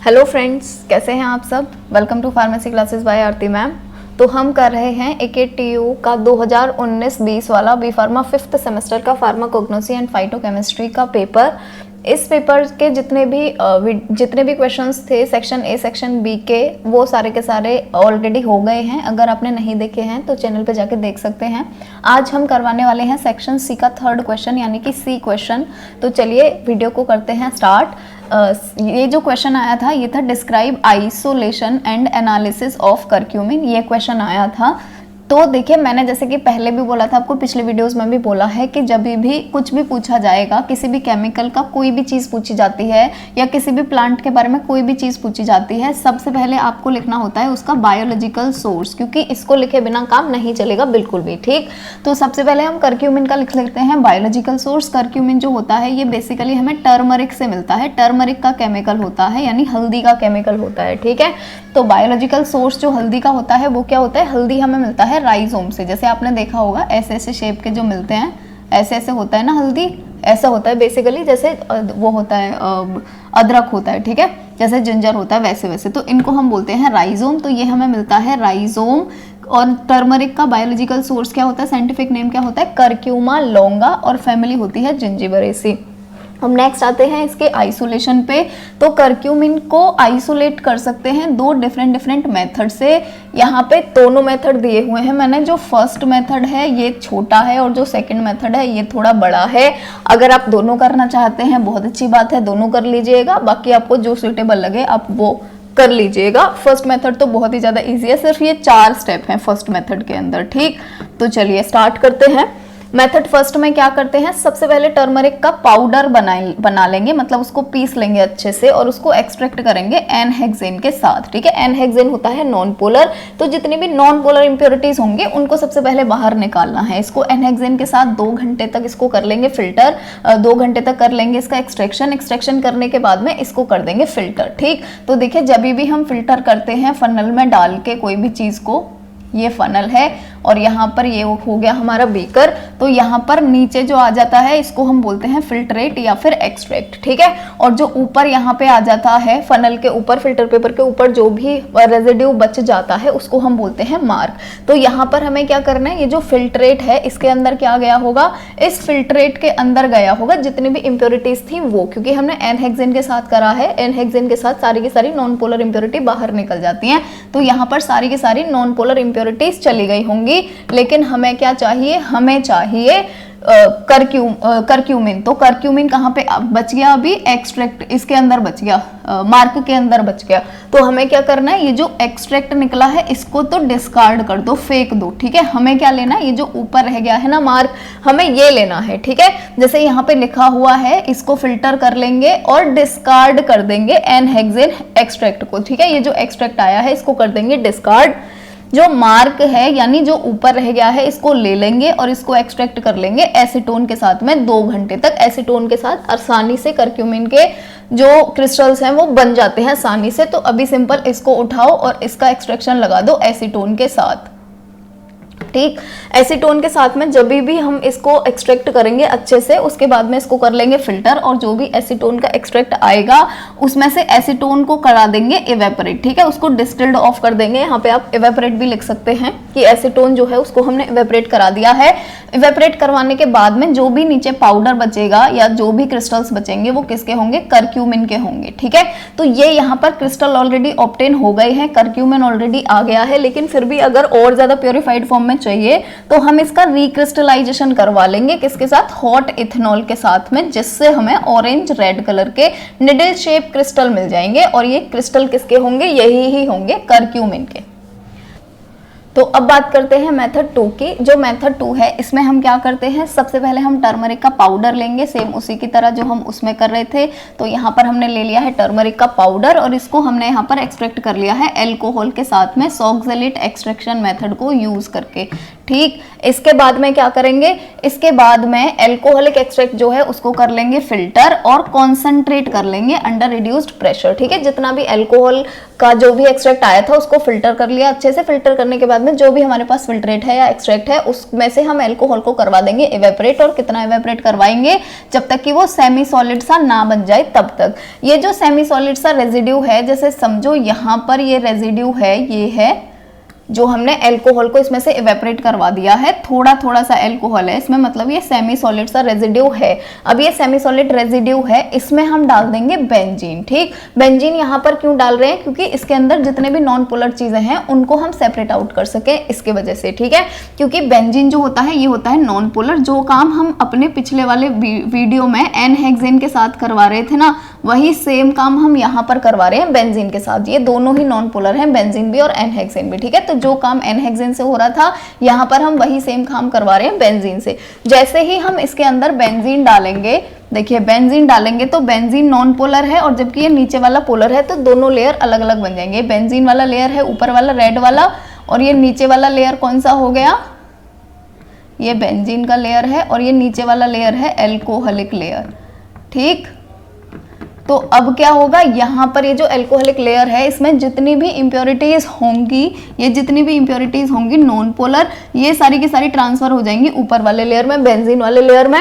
Hello friends, कैसे हैं आप सब। Welcome to pharmacy classes by Aarti ma'am. तो हम कर रहे हैं AKTU का 2019-20 वाला बी फार्मा 5th सेमेस्टर का फार्माकोग्नोसी एंड फाइटोकेमिस्ट्री का पेपर। इस पेपर के जितने भी क्वेश्चंस थे सेक्शन ए सेक्शन बी के, वो सारे के सारे ऑलरेडी हो गए हैं। अगर आपने नहीं देखे हैं तो चैनल पे जाके देख सकते हैं। आज हम करवाने वाले हैं सेक्शन सी का 3rd क्वेश्चन यानी कि सी क्वेश्चन। तो चलिए वीडियो को करते हैं स्टार्ट। ये जो क्वेश्चन आया था ये था describe isolation and analysis of curcumin, ये क्वेश्चन आया था। तो देखिए, मैंने जैसे कि पहले भी बोला था, आपको पिछले वीडियोस में भी बोला है कि जब भी कुछ भी पूछा जाएगा, किसी भी केमिकल का कोई भी चीज़ पूछी जाती है या किसी भी प्लांट के बारे में कोई भी चीज़ पूछी जाती है, सबसे पहले आपको लिखना होता है उसका बायोलॉजिकल सोर्स, क्योंकि इसको लिखे बिना काम नहीं चलेगा बिल्कुल भी। ठीक, तो सबसे पहले हम करक्यूमिन का लिख लेते हैं बायोलॉजिकल सोर्स। करक्यूमिन जो होता है ये बेसिकली हमें टर्मरिक से मिलता है। टर्मरिक का केमिकल होता है, यानी हल्दी का केमिकल होता है। ठीक है, तो बायोलॉजिकल सोर्स जो हल्दी का होता है वो क्या होता है, हल्दी हमें मिलता है राइजोम से। जैसे आपने देखा होगा ऐसे ऐसे शेप के जो मिलते हैं, ऐसे ऐसे होता है ना हल्दी, ऐसा होता है बेसिकली, जैसे वो होता है अदरक होता है। ठीक है, जैसे जिंजर होता है वैसे वैसे, तो इनको हम बोलते हैं राइजोम। तो ये हमें मिलता है राइजोम। और टर्मरिक का बायोलॉजिकल सोर्स क्या होता है, साइंटिफिक नेम क्या होता है, करक्यूमा लॉन्गा, और फैमिली होती है जिंजिबरेसी। हम नेक्स्ट आते हैं इसके आइसोलेशन पे। तो करक्यूमिन को आइसोलेट कर सकते हैं दो डिफरेंट मेथड से। यहाँ पे दोनों मेथड दिए हुए हैं मैंने। जो फर्स्ट मेथड है ये छोटा है और जो सेकंड मेथड है ये थोड़ा बड़ा है। अगर आप दोनों करना चाहते हैं बहुत अच्छी बात है, दोनों कर लीजिएगा। बाकी आपको जो सूटेबल लगे आप वो कर लीजिएगा। फर्स्ट मेथड तो बहुत ही ज़्यादा ईजी है, सिर्फ ये 4 स्टेप हैं फर्स्ट मेथड के अंदर। ठीक, तो चलिए स्टार्ट करते हैं। मेथड फर्स्ट में क्या करते हैं, सबसे पहले टर्मरिक का पाउडर बना लेंगे, मतलब उसको पीस लेंगे अच्छे से और उसको एक्सट्रैक्ट करेंगे एन-हेक्सेन के साथ। ठीक है, एन-हेक्सेन होता है नॉन पोलर, तो जितनी भी नॉन पोलर इंप्योरिटीज होंगे उनको सबसे पहले बाहर निकालना है। इसको एन-हेक्सेन के साथ 2 घंटे तक इसको कर लेंगे फिल्टर। 2 घंटे तक कर लेंगे इसका एक्सट्रैक्शन करने के बाद में इसको कर देंगे फिल्टर। ठीक, तो देखिए जब भी हम फिल्टर करते हैं फनल में डाल के कोई भी चीज को, ये फनल है और यहाँ पर ये हो गया हमारा बीकर, तो यहाँ पर नीचे जो आ जाता है इसको हम बोलते हैं फिल्ट्रेट या फिर एक्सट्रैक्ट। ठीक है, और जो ऊपर यहाँ पे आ जाता है फनल के ऊपर, फिल्टर पेपर के ऊपर जो भी रेजिड्यू बच जाता है उसको हम बोलते हैं मार्क। तो यहाँ पर हमें क्या करना है, ये जो फिल्ट्रेट है इसके अंदर क्या गया होगा, इस फिल्ट्रेट के अंदर गया होगा जितनी भी इंप्योरिटीज थी वो, क्योंकि हमने एन-हेक्सेन के साथ करा है। एन-हेक्सेन के साथ सारी की सारी नॉन पोलर इंप्योरिटी बाहर निकल जाती हैं, तो यहाँ पर सारी की सारी नॉन पोलर इंप्योरिटीज चली गई होंगी। लेकिन हमें क्या चाहिए, हमें चाहिए करक्यूमिन। तो करक्यूमिन कहाँ पे बच गया, अभी एक्सट्रैक्ट इसके अंदर बच गया, मार्क के अंदर बच गया। तो हमें क्या करना है, ये जो एक्सट्रैक्ट निकला है इसको तो डिस्कार्ड कर दो, फेंक दो। ठीक है, हमें क्या लेना है, ये जो ऊपर रह गया है ना मार्क, हमें ये लेना है। ठीक है, जैसे यहाँ पे लिखा हुआ है इसको फिल्टर कर लेंगे और डिस्कार्ड कर देंगे एन-हेक्सेन एक्सट्रैक्ट को। ठीक है, ये जो एक्सट्रैक्ट आया है इसको कर देंगे डिस्कार्ड। जो मार्क है यानी जो ऊपर रह गया है इसको ले लेंगे और इसको एक्सट्रैक्ट कर लेंगे एसीटोन के साथ में 2 घंटे तक। एसीटोन के साथ आसानी से करक्यूमिन के जो क्रिस्टल्स हैं वो बन जाते हैं आसानी से। तो अभी सिंपल इसको उठाओ और इसका एक्सट्रैक्शन लगा दो एसीटोन के साथ। ठीक, एसीटोन के साथ में जब भी हम इसको एक्सट्रैक्ट करेंगे अच्छे से, उसके बाद में इसको कर लेंगे फिल्टर और जो भी एसीटोन का एक्सट्रैक्ट आएगा उसमें से एसीटोन को करा देंगे इवेपोरेट। ठीक है, उसको डिस्टिल्ड ऑफ कर देंगे। यहाँ पे आप इवेपोरेट भी लिख सकते हैं कि एसीटोन जो है उसको हमने इवेपोरेट करा दिया है। इवेपोरेट करवाने के बाद में जो भी नीचे पाउडर बचेगा या जो भी क्रिस्टल्स बचेंगे वो किसके होंगे, करक्यूमिन के होंगे। ठीक है, तो ये यहाँ पर क्रिस्टल ऑलरेडी ऑब्टेन हो गए हैं, करक्यूमिन ऑलरेडी आ गया है। लेकिन फिर भी अगर और ज्यादा प्योरीफाइड फॉर्म में चाहिए तो हम इसका रिक्रिस्टलाइजेशन करवा लेंगे, किसके साथ, हॉट इथेनॉल के साथ में, जिससे हमें ऑरेंज रेड कलर के निडल शेप क्रिस्टल मिल जाएंगे। और ये क्रिस्टल किसके होंगे, यही ही होंगे करक्यूमिन के। तो अब बात करते हैं मेथड 2 की। जो मेथड 2 है इसमें हम क्या करते हैं, सबसे पहले हम टर्मरिक का पाउडर लेंगे, सेम उसी की तरह जो हम उसमें कर रहे थे। तो यहाँ पर हमने ले लिया है टर्मरिक का पाउडर और इसको हमने यहाँ पर एक्सट्रैक्ट कर लिया है एल्कोहल के साथ में, सॉक्जेलेट एक्सट्रैक्शन मेथड को यूज करके। ठीक। इसके बाद में क्या करेंगे, इसके बाद में एल्कोहलिक एक्सट्रैक्ट जो है उसको कर लेंगे फिल्टर और कॉन्सेंट्रेट कर लेंगे अंडर रिड्यूस्ड प्रेशर। ठीक है, जितना भी एल्कोहल का जो भी एक्सट्रैक्ट आया था उसको फिल्टर कर लिया अच्छे से। फिल्टर करने के बाद में जो भी हमारे पास फिल्ट्रेट है या एक्सट्रैक्ट है उसमें से हम एल्कोहल को करवा देंगे इवेपोरेट। और कितना इवेपोरेट करवाएंगे, जब तक कि वो सेमी सॉलिड सा ना बन जाए तब तक। ये जो सेमी सॉलिड सा रेजिड्यू है, जैसे समझो यहाँ पर ये रेजिड्यू है, ये है जो हमने एल्कोहल को इसमें से इवेपोरेट करवा दिया है, थोड़ा थोड़ा सा एल्कोहल है इसमें, मतलब ये सेमी सॉलिड सा रेजिड्यू है। अब ये सेमी सॉलिड रेजिड्यू है, इसमें हम डाल देंगे बेंजीन। ठीक, बेंजीन यहाँ पर क्यों डाल रहे हैं, क्योंकि इसके अंदर जितने भी नॉन पोलर चीजें हैं उनको हम सेपरेट आउट कर सके इसके वजह से। ठीक है, क्योंकि बेंजीन जो होता है ये होता है नॉन पोलर। जो काम हम अपने पिछले वाले वीडियो में एन-हेक्सेन के साथ करवा रहे थे ना, वही सेम काम हम यहाँ पर करवा रहे हैं बेंजीन के साथ। ये दोनों ही नॉन पोलर हैं, बेंजीन भी और एन-हेक्सेन भी। ठीक है, तो जो काम एन-हेक्सेन से हो रहा था यहाँ पर हम वही सेम काम करवा रहे हैं बेंजीन से। जैसे ही हम इसके अंदर बेंजीन डालेंगे, देखिए बेंजीन डालेंगे तो बेंजीन नॉन पोलर है और जबकि ये नीचे वाला पोलर है, तो दोनों लेयर अलग अलग बन जाएंगे। बेंजीन वाला लेयर है ऊपर वाला रेड वाला, और ये नीचे वाला लेयर कौन सा हो गया, ये बेंजीन का लेयर है, और ये नीचे वाला लेयर है एल्कोहलिक लेयर। ठीक, तो अब क्या होगा, यहाँ पर ये जो एल्कोहलिक लेयर है इसमें जितनी भी इम्प्योरिटीज होंगी, ये जितनी भी इम्प्योरिटीज होंगी नॉन पोलर, ये सारी की सारी ट्रांसफर हो जाएंगी ऊपर वाले लेयर में, बेंजीन वाले लेयर में।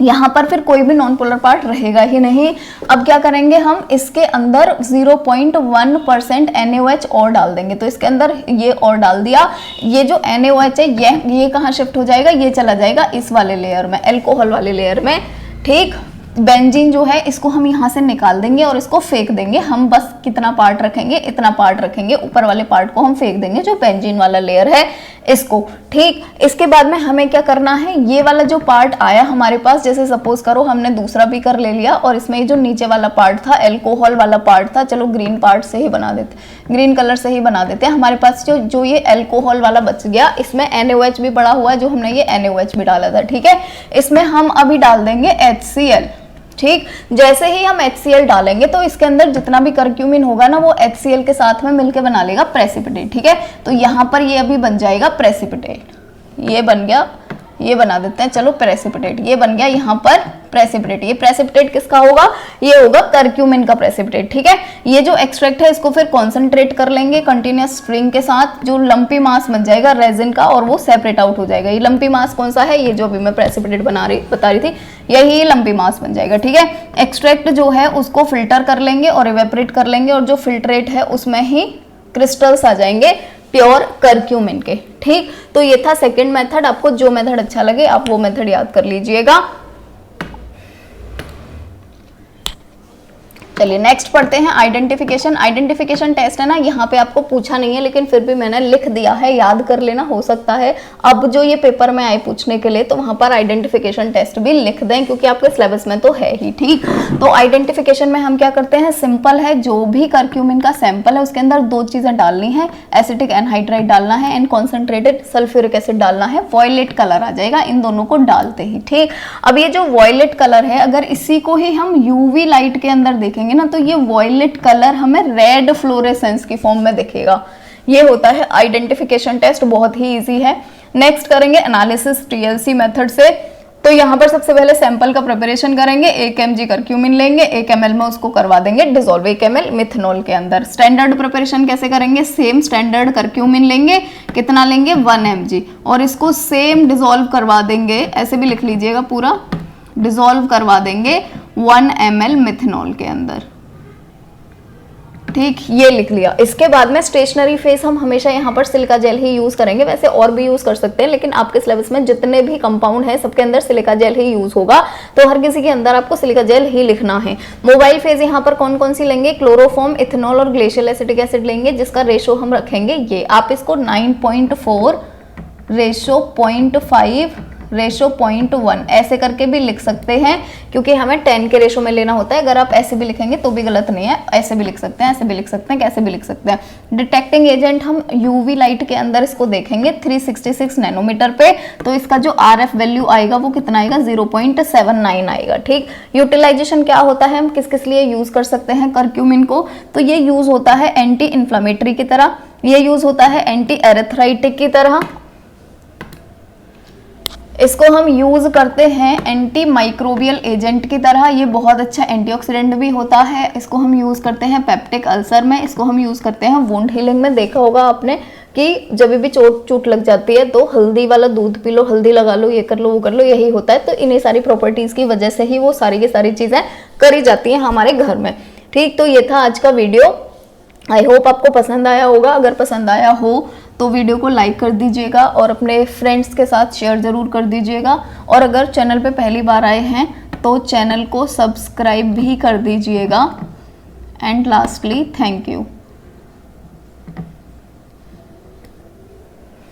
यहाँ पर फिर कोई भी नॉन पोलर पार्ट रहेगा ही नहीं। अब क्या करेंगे, हम इसके अंदर 0.1% NaOH और डाल देंगे। तो इसके अंदर ये और डाल दिया, ये जो NaOH है ये कहाँ शिफ्ट हो जाएगा, ये चला जाएगा इस वाले लेयर में, एल्कोहल वाले लेयर में। ठीक, बेंजीन जो है इसको हम यहाँ से निकाल देंगे और इसको फेंक देंगे। हम बस कितना पार्ट रखेंगे, इतना पार्ट रखेंगे, ऊपर वाले पार्ट को हम फेंक देंगे जो बेंजीन वाला लेयर है इसको। ठीक, इसके बाद में हमें क्या करना है, ये वाला जो पार्ट आया हमारे पास, जैसे सपोज करो हमने दूसरा बीकर ले लिया और इसमें ये जो नीचे वाला पार्ट था, एल्कोहल वाला पार्ट था, चलो ग्रीन पार्ट से ही बना देते, ग्रीन कलर से ही बना देते हैं। हमारे पास जो ये एल्कोहल वाला बच गया, इसमें NaOH भी पड़ा हुआ है, जो हमने ये NaOH भी डाला था। ठीक है, इसमें हम अभी डाल देंगे HCl। ठीक, जैसे ही हम HCl डालेंगे तो इसके अंदर जितना भी करक्यूमिन होगा ना, वो HCl के साथ में मिलके बना लेगा प्रेसिपिटेट। ठीक है, तो यहाँ पर ये अभी बन जाएगा प्रेसिपिटेट, ये बन गया, ये बना देते हैं, चलो प्रेसिपिटेट, ये बन गया यहाँ पर प्रेसिपिटेट। ये प्रेसिपिटेट किसका होगा, ये होगा करक्यूमिन का प्रेसिपिटेट। ठीक है, ये जो एक्सट्रैक्ट है इसको फिर कॉन्सेंट्रेट कर लेंगे कंटिन्यूअस स्ट्रिंग के साथ, जो लंपी मास बन जाएगा रेजिन का, और वो सेपरेट आउट हो जाएगा। ये लंपी मास कौन सा है, ये जो अभी मैं प्रेसिपिटेट बता रही थी, यही लंपी मास बन जाएगा। ठीक है, एक्सट्रैक्ट जो है उसको फिल्टर कर लेंगे और इवेपोरेट कर लेंगे, और जो फिल्ट्रेट है उसमें ही क्रिस्टल्स आ जाएंगे प्योर करक्यूमिन के। ठीक, तो ये था सेकंड मेथड। आपको जो मेथड अच्छा लगे आप वो मेथड याद कर लीजिएगा। चलिए नेक्स्ट पढ़ते हैं आइडेंटिफिकेशन। आइडेंटिफिकेशन टेस्ट है ना, यहाँ पे आपको पूछा नहीं है लेकिन फिर भी मैंने लिख दिया है, याद कर लेना। हो सकता है अब जो ये पेपर में आए पूछने के लिए तो वहां पर आइडेंटिफिकेशन टेस्ट भी लिख दें, क्योंकि आपके सिलेबस में तो है ही। ठीक, तो आइडेंटिफिकेशन में हम क्या करते हैं, सिंपल है, जो भी करक्यूमिन का सैंपल है उसके अंदर दो चीजें डालनी है, एसिटिक एनहाइड्राइड डालना है एंड कॉन्सेंट्रेटेड सल्फ्यूरिक एसिड डालना है, वॉयलेट कलर आ जाएगा इन दोनों को डालते ही। ठीक, अब ये जो वॉयलेट कलर है, अगर इसी को ही हम यूवी लाइट के अंदर देखेंगे ना, तो ये वॉयलेट कलर हमें रेड फ्लोरेसेंस की फॉर्म में दिखेगा। ये होता है आइडेंटिफिकेशन टेस्ट, बहुत ही इजी है। नेक्स्ट करेंगे एनालिसिस TLC मेथड से। तो यहाँ पर सबसे पहले सैंपल का प्रिपरेशन करेंगे, 1 mg करक्यूमिन लेंगे, 1 ml में उसको करवा देंगे डिसॉल्व, 1 ml मिथेनॉल के अंदर। स्टैंडर्ड प्रिपरेशन कैसे करेंगे, सेम स्टैंडर्ड करक्यूमिन लेंगे, कितना लेंगे 1 mg, और इसको सेम डिसॉल्व करवा देंगे, ऐसे भी लिख लीजिएगा पूरा, डिसॉल्व करवा देंगे 1 ml मिथेनॉल के अंदर। ठीक, ये लिख लिया। इसके बाद में स्टेशनरी फेस हम हमेशा यहाँ पर सिलिका जेल ही यूज करेंगे, वैसे और भी यूज कर सकते हैं, लेकिन आपके सिलेबस में जितने भी कंपाउंड है सबके अंदर सिलिका जेल ही यूज होगा, तो हर किसी के अंदर आपको सिलिका जेल ही लिखना है। मोबाइल फेज यहाँ पर कौन कौन सी लेंगे, क्लोरोफॉर्म, इथेनॉल और ग्लेशियल एसिटिक एसिड लेंगे, जिसका रेशो हम रखेंगे ये, आप इसको 9.4 रेशो 0.5 रेशो 0.1 ऐसे करके भी लिख सकते हैं, क्योंकि हमें 10 के रेशो में लेना होता है। अगर आप ऐसे भी लिखेंगे तो भी गलत नहीं है, ऐसे भी लिख सकते हैं, ऐसे भी लिख सकते हैं, कैसे भी लिख सकते हैं। डिटेक्टिंग एजेंट हम यूवी लाइट के अंदर इसको देखेंगे 366 नैनोमीटर पे, तो इसका जो RF वैल्यू आएगा वो कितना आएगा, 0.79 आएगा। ठीक, यूटिलाइजेशन क्या होता है, हम किस किस लिए यूज कर सकते हैं करक्यूमिन को, तो ये यूज होता है एंटी इन्फ्लामेटरी की तरह, ये यूज होता है एंटी एरेथ्राइटिक की तरह, इसको हम यूज़ करते हैं एंटी माइक्रोबियल एजेंट की तरह। ये बहुत अच्छा एंटीऑक्सीडेंट भी होता है। इसको हम यूज़ करते हैं पेप्टिक अल्सर में, इसको हम यूज़ करते हैं वुंड हीलिंग में। देखा होगा आपने कि जब भी चोट चोट लग जाती है तो हल्दी वाला दूध पी लो, हल्दी लगा लो, ये कर लो, वो कर लो, यही होता है। तो इन्हीं सारी प्रॉपर्टीज़ की वजह से ही वो सारी की सारी चीज़ें करी जाती हैं हमारे घर में। ठीक, तो ये था आज का वीडियो। आई होप आपको पसंद आया होगा। अगर पसंद आया हो तो वीडियो को लाइक कर दीजिएगा और अपने फ्रेंड्स के साथ शेयर ज़रूर कर दीजिएगा। और अगर चैनल पे पहली बार आए हैं तो चैनल को सब्सक्राइब भी कर दीजिएगा। And lastly, thank you.